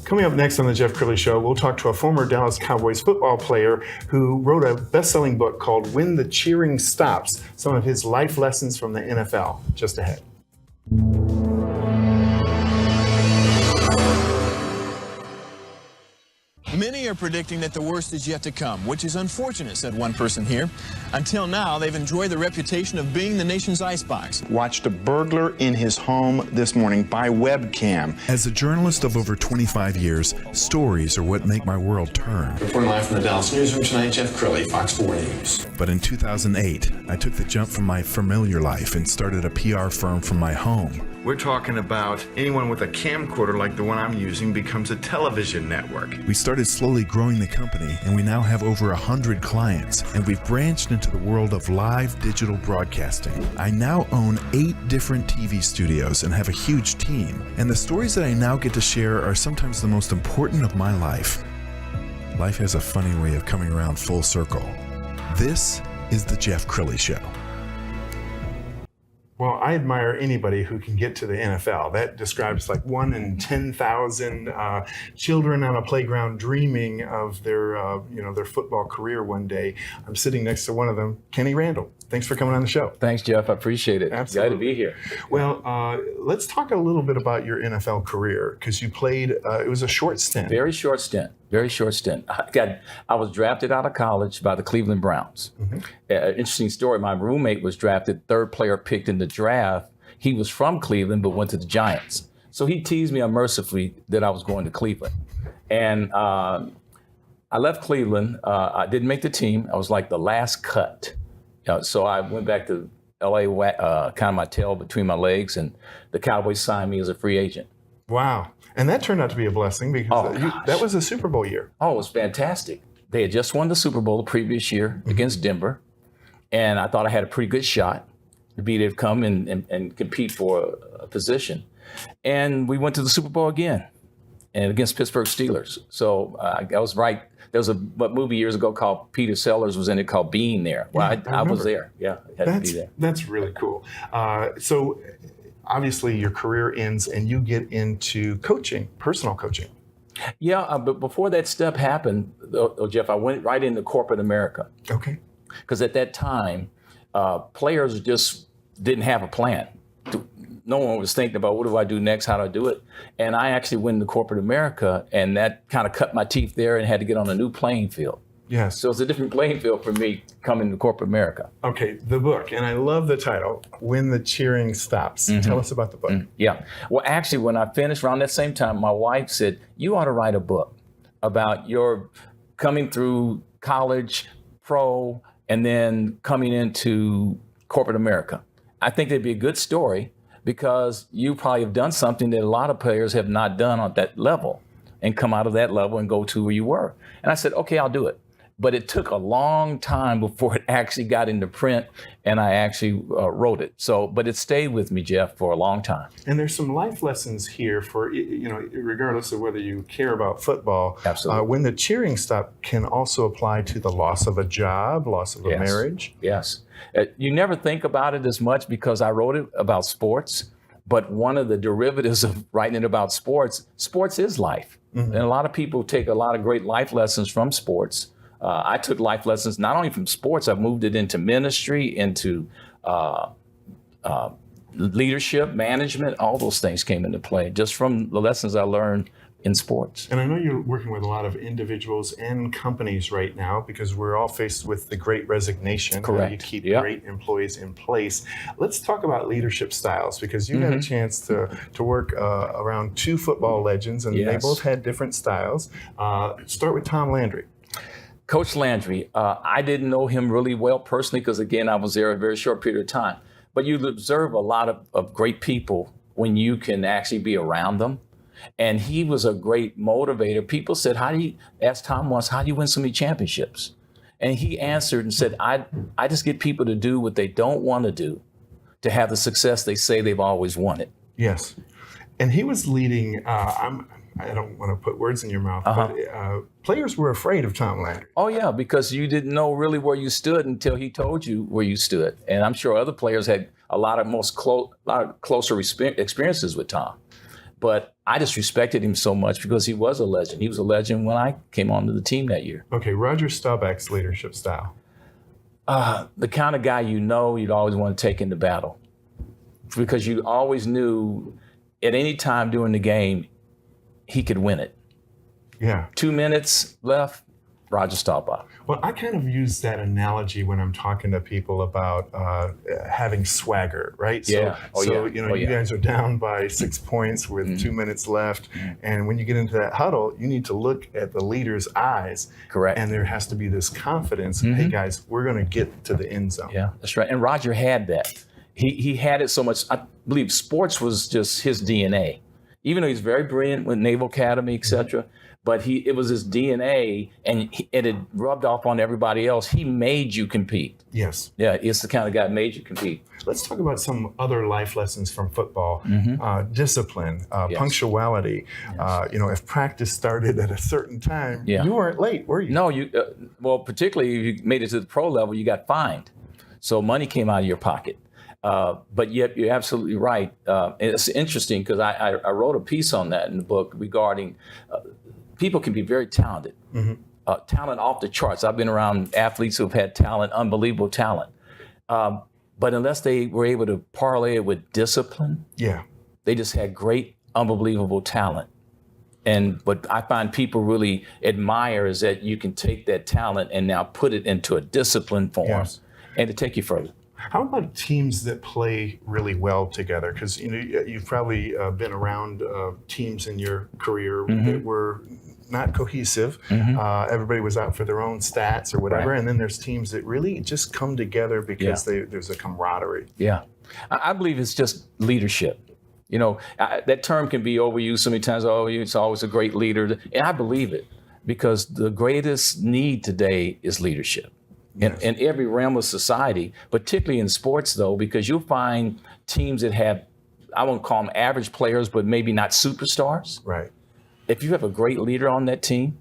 Coming up next on the Jeff Crilley Show, we'll talk to a former Dallas Cowboys football player who wrote a best-selling book called When the Cheering Stops, some of his life lessons from the NFL. Just ahead. Many are predicting that the worst is yet to come, which is unfortunate, said one person here. Until now, they've enjoyed the reputation of being the nation's icebox. Watched a burglar in his home this morning by webcam. As a journalist of over 25 years, stories are what make my world turn. Reporting live from the Dallas newsroom tonight, Jeff Crilley, Fox 4 News. But in 2008, I took the jump from my familiar life and started a PR firm from my home. We're talking about anyone with a camcorder like the one I'm using becomes a television network. We started slowly growing the company, and we now have over 100 clients, and we've branched into the world of live digital broadcasting. I now own 8 different TV studios and have a huge team, and the stories that I now get to share are sometimes the most important of my life. Life has a funny way of coming around full circle. This is the Jeff Crilley Show. Well, I admire anybody who can get to the NFL. That describes like 1 in 10,000 children on a playground dreaming of their football career one day. I'm sitting next to one of them, Kenny Randle. Thanks for coming on the show. Thanks, Jeff. I appreciate it. Absolutely. Glad to be here. Well, let's talk a little bit about your NFL career, because you played, it was a short stint. Very short stint. I was drafted out of college by the Cleveland Browns. Mm-hmm. Interesting story. My roommate was drafted, third player picked in the draft. He was from Cleveland, but went to the Giants. So he teased me unmercifully that I was going to Cleveland. And I left Cleveland. I didn't make the team. I was like the last cut. So I went back to LA, kind of my tail between my legs, and the Cowboys signed me as a free agent. Wow. And that turned out to be a blessing, because that was a Super Bowl year. Oh, it was fantastic. They had just won the Super Bowl the previous year against Denver, and I thought I had a pretty good shot to be able to come and compete for a position. And we went to the Super Bowl again, and against Pittsburgh Steelers. So I was right. There was a movie years ago called Peter Sellers was in it called Being There. Well, yeah, I was there. Yeah, I had to be there. That's really cool. So obviously your career ends and you get into coaching, personal coaching. Yeah, but before that step happened, Jeff, I went right into corporate America. Okay. Because at that time, players just didn't have a plan. No one was thinking about, what do I do next? How do I do it? And I actually went into corporate America, and that kind of cut my teeth there and had to get on a new playing field. Yes. So it's a different playing field for me coming to corporate America. Okay, the book, and I love the title, When the Cheering Stops. Mm-hmm. Tell us about the book. Mm-hmm. Yeah. Well, actually, when I finished around that same time, my wife said, you ought to write a book about your coming through college, pro, and then coming into corporate America. I think that'd be a good story, because you probably have done something that a lot of players have not done on that level and come out of that level and go to where you were. And I said, okay, I'll do it. But it took a long time before it actually got into print and I actually wrote it. But it stayed with me, Jeff, for a long time. And there's some life lessons here for, regardless of whether you care about football. Absolutely. When the cheering stop can also apply to the loss of a job, loss of a marriage. Yes. You never think about it as much because I wrote it about sports, but one of the derivatives of writing it about sports is life. Mm-hmm. And a lot of people take a lot of great life lessons from sports. I took life lessons not only from sports, I've moved it into ministry, into leadership, management, all those things came into play just from the lessons I learned in sports. And I know you're working with a lot of individuals and companies right now, because we're all faced with the great resignation. Correct. How you keep great employees in place. Let's talk about leadership styles, because you had a chance to work around 2 football legends, and they both had different styles. Start with Tom Landry. Coach Landry, I didn't know him really well personally, because again, I was there a very short period of time. But you observe a lot of great people when you can actually be around them. And he was a great motivator. People said, asked Tom once, how do you win so many championships? And he answered and said, I just get people to do what they don't want to do to have the success they say they've always wanted. Yes. And he was leading, I don't want to put words in your mouth, but players were afraid of Tom Landry. Oh, yeah, because you didn't know really where you stood until he told you where you stood. And I'm sure other players had a lot of closer experiences with Tom. But I just respected him so much because he was a legend. He was a legend when I came onto the team that year. Okay, Roger Staubach's leadership style. The kind of guy you'd always want to take into battle, because you always knew at any time during the game he could win it. Yeah. 2 minutes left, Roger Staubach. Well, I kind of use that analogy when I'm talking to people about having swagger, right? Yeah. You guys are down by 6 points with 2 minutes left. And when you get into that huddle, you need to look at the leader's eyes. Correct. And there has to be this confidence. Hey, guys, we're going to get to the end zone. Yeah, that's right. And Roger had that. He had it so much. I believe sports was just his DNA. Even though he's very brilliant with Naval Academy, et cetera, but it was his DNA, and it had rubbed off on everybody else. He made you compete. Yes. Yeah, it's the kind of guy that made you compete. Let's talk about some other life lessons from football. Discipline, punctuality. Yes. If practice started at a certain time, you weren't late, were you? No, well, particularly if you made it to the pro level, you got fined. So money came out of your pocket. But yet you're absolutely right. And it's interesting because I wrote a piece on that in the book regarding people can be very talented, talent off the charts. I've been around athletes who've had talent, unbelievable talent. But unless they were able to parlay it with discipline, they just had great, unbelievable talent. And what I find people really admire is that you can take that talent and now put it into a discipline form and to take you further. How about teams that play really well together? Because you've probably been around teams in your career that were not cohesive. Everybody was out for their own stats or whatever, and then there's teams that really just come together because there's a camaraderie. Yeah, I believe it's just leadership. That term can be overused so many times. Oh, it's always a great leader, and I believe it because the greatest need today is leadership. In every realm of society, particularly in sports, though, because you'll find teams that have, I won't call them average players, but maybe not superstars. Right. If you have a great leader on that team,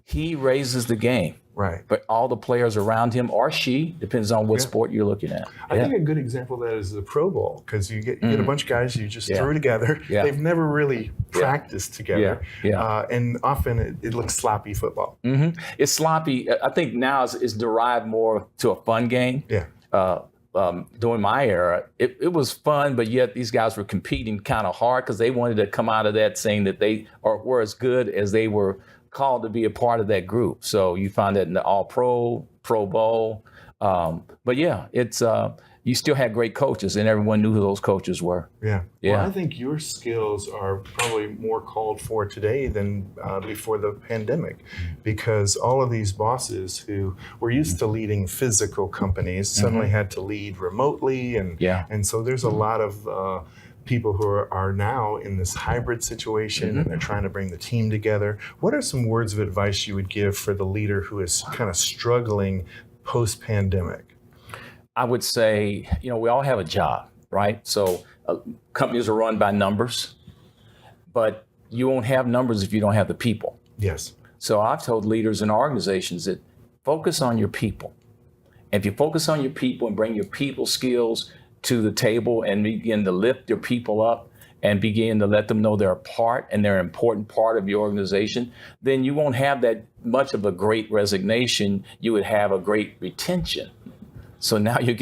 he raises the game. Right. But all the players around him, or she, depends on what sport you're looking at. I think a good example of that is the Pro Bowl, because you get a bunch of guys you just threw together. They've never really practiced together. And often it looks sloppy football. It's sloppy. I think now it's derived more to a fun game. During my era, it was fun, but yet these guys were competing kind of hard because they wanted to come out of that saying that they were as good as they were called to be a part of that group. So you find that in the All-Pro, Pro Bowl. But it's you still had great coaches, and everyone knew who those coaches were. Well, I think your skills are probably more called for today than before the pandemic, because all of these bosses who were used to leading physical companies suddenly had to lead remotely, and so there's a lot of people who are now in this hybrid situation and they're trying to bring the team together. What are some words of advice you would give for the leader who is kind of struggling post-pandemic? I would say, we all have a job, right? So companies are run by numbers, but you won't have numbers if you don't have the people. Yes. So I've told leaders in organizations that focus on your people. And if you focus on your people and bring your people skills to the table and begin to lift your people up and begin to let them know they're a part and they're an important part of your organization, then you won't have that much of a great resignation. You would have a great retention. So now you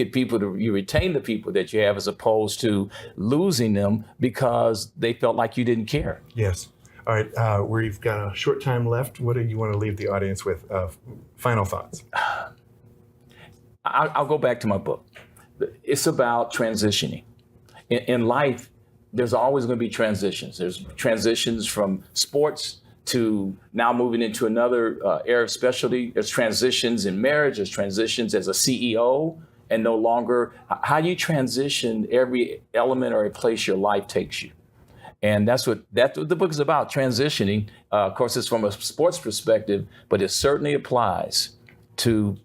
retain the people that you have as opposed to losing them because they felt like you didn't care. Yes. All right, we've got a short time left. What do you want to leave the audience with? Final thoughts. I'll go back to my book. It's about transitioning. In life, there's always going to be transitions. There's transitions from sports to now moving into another area of specialty. There's transitions in marriage. There's transitions as a CEO, and no longer how you transition every element or a place your life takes you. And that's what the book is about, transitioning. Of course, it's from a sports perspective, but it certainly applies to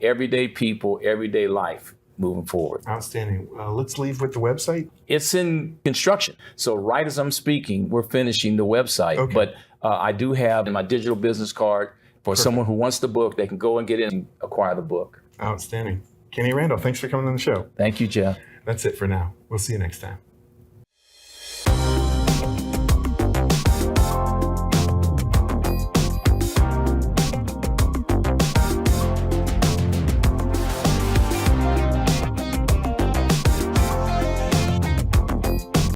everyday life moving forward. Outstanding. Let's leave with the website. It's in construction. So right as I'm speaking, we're finishing the website. Okay. But I do have my digital business card for someone who wants the book. They can go and get in and acquire the book. Outstanding. Kenny Randle, thanks for coming on the show. Thank you, Jeff. That's it for now. We'll see you next time.